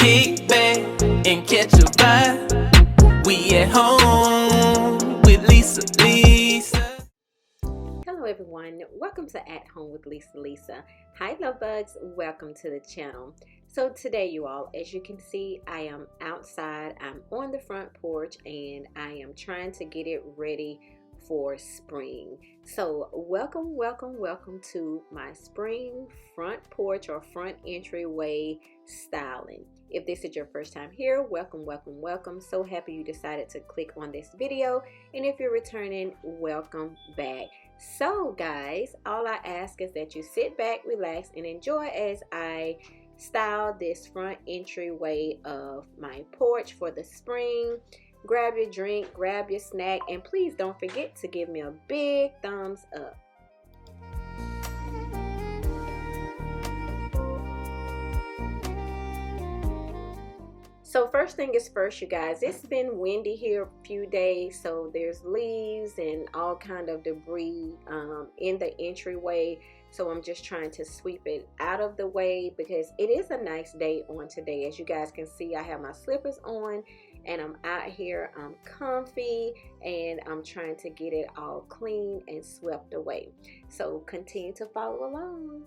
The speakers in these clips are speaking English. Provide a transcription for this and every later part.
kick back and catch a vibe. We at home with Lisa. Hello everyone, welcome to At Home with Lisa. Hi LoveBugs, welcome to the channel. So today you all, as you can see, I am outside. I'm on the front porch and I am trying to get it ready for spring. So welcome to my spring front porch or front entryway styling. If this is your first time here, welcome. So happy you decided to click on this video, and if you're returning, welcome back. So guys, all I ask is that you sit back, relax, and enjoy as I style this front entryway of my porch for the spring. Grab your drink, grab your snack, and please don't forget to give me a big thumbs up. So first thing is first, you guys, it's been windy here a few days, so there's leaves and all kind of debris in the entryway. So I'm just trying to sweep it out of the way because it is a nice day on today. As you guys can see, I have my slippers on and I'm out here, I'm comfy, and I'm trying to get it all clean and swept away. So continue to follow along.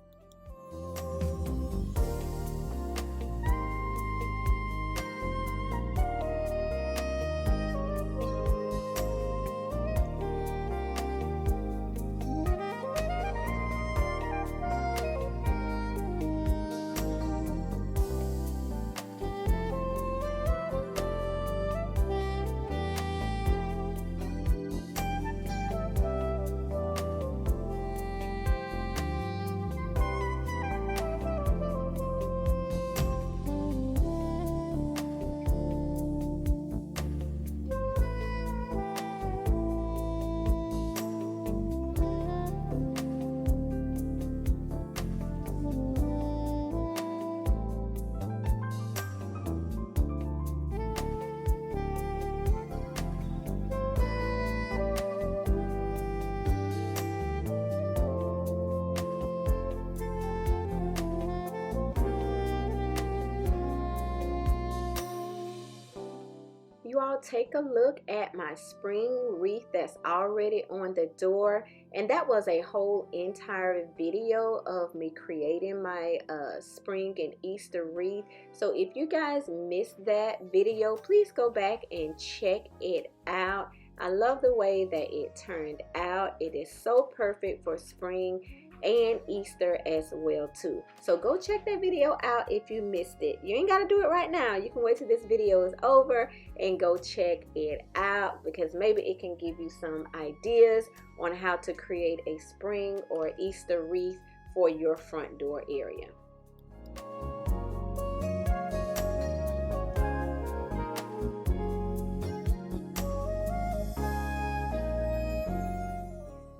You all take a look at my spring wreath that's already on the door, and that was a whole entire video of me creating my spring and Easter wreath. So if you guys missed that video, please go back and check it out. I love the way that it turned out. It is so perfect for spring and Easter as well too. So go check that video out if you missed it. You ain't got to do it right now. You can wait till this video is over and go check it out, because maybe it can give you some ideas on how to create a spring or Easter wreath for your front door area.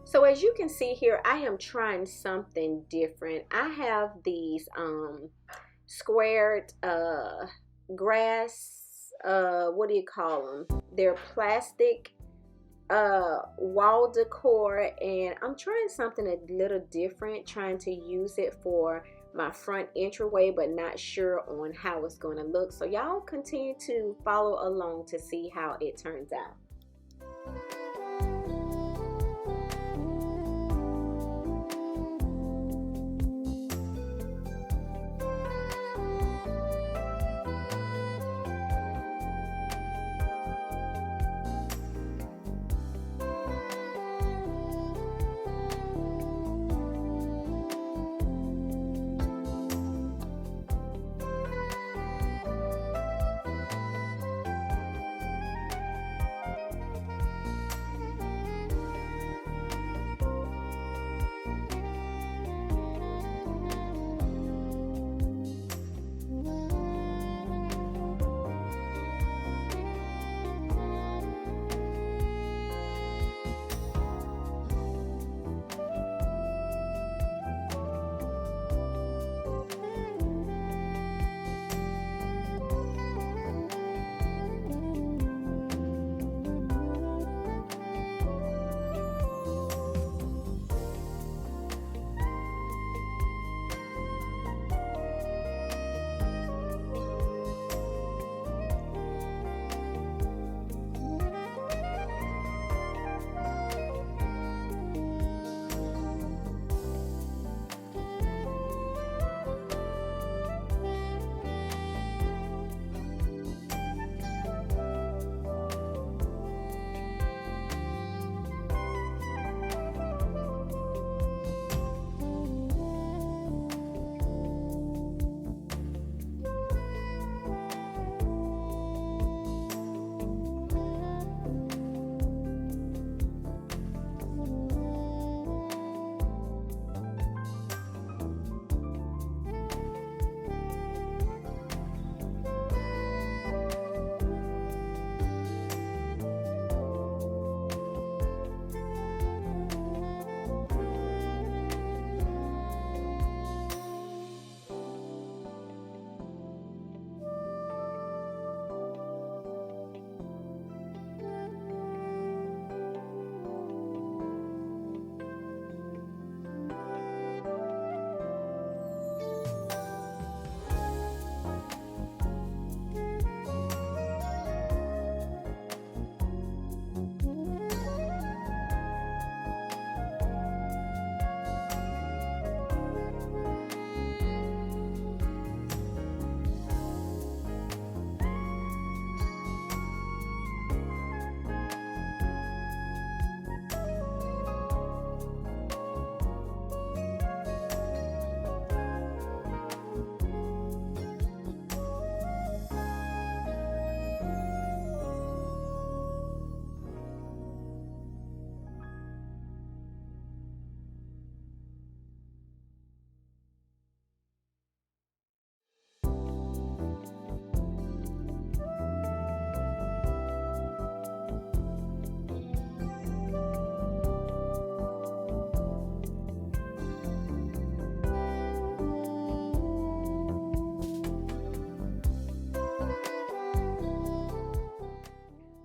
So as you can see here, I am trying something different. I have these squared grass, what do you call them? They're plastic wall decor, and I'm trying something a little different, trying to use it for my front entryway, but not sure on how it's going to look. So y'all continue to follow along to see how it turns out.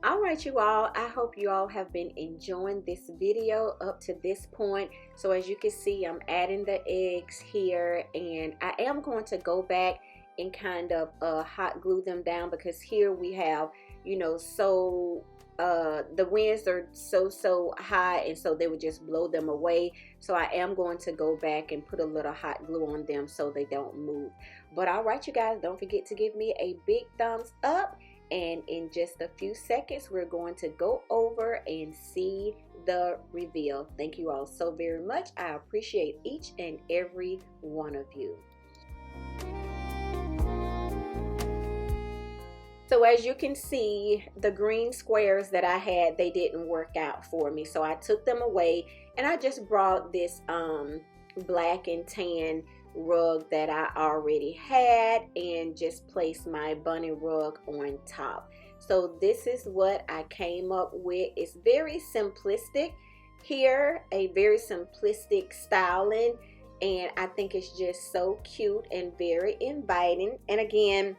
All right, you all, I hope you all have been enjoying this video up to this point. So as you can see, I'm adding the eggs here, and I am going to go back and kind of hot glue them down, because here we have, you know, the winds are so high, and so they would just blow them away. So I am going to go back and put a little hot glue on them so they don't move. But all right, you guys, don't forget to give me a big thumbs up. And in just a few seconds, we're going to go over and see the reveal. Thank you all so very much. I appreciate each and every one of you. So as you can see, the green squares that I had, they didn't work out for me. So I took them away, and I just brought this black and tan rug that I already had and just placed my bunny rug on top. So this is what I came up with. It's very simplistic here, a very simplistic styling, and I think it's just so cute and very inviting. And again,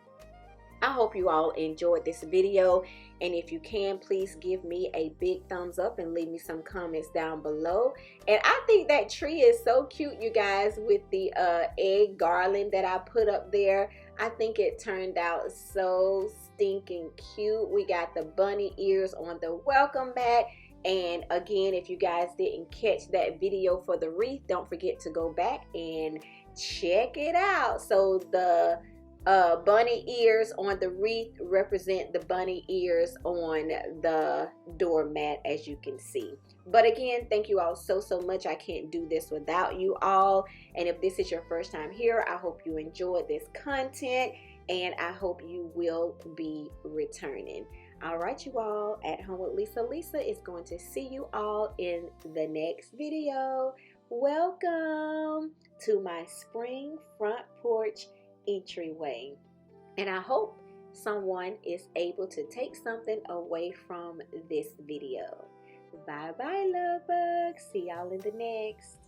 I hope you all enjoyed this video, and if you can, please give me a big thumbs up and leave me some comments down below. And I think that tree is so cute, you guys, with the egg garland that I put up there. I think it turned out so stinking cute. We got the bunny ears on the welcome mat. And again, if you guys didn't catch that video for the wreath, don't forget to go back and check it out. So the bunny ears on the wreath represent the bunny ears on the doormat, as you can see. But again, thank you all so much. I can't do this without you all. And if this is your first time here, I hope you enjoyed this content, and I hope you will be returning. All right, you all, At Home with Lisa. Lisa is going to see you all in the next video. Welcome to my spring front porch entryway, and I hope someone is able to take something away from this video. Bye bye, love bugs. See y'all in the next.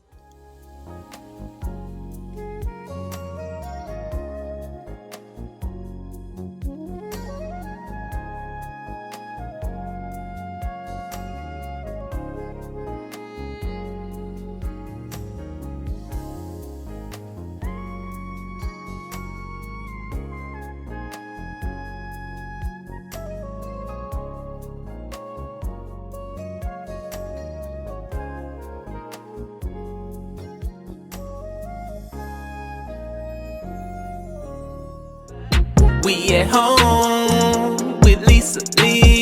We at home with Lisa Lee.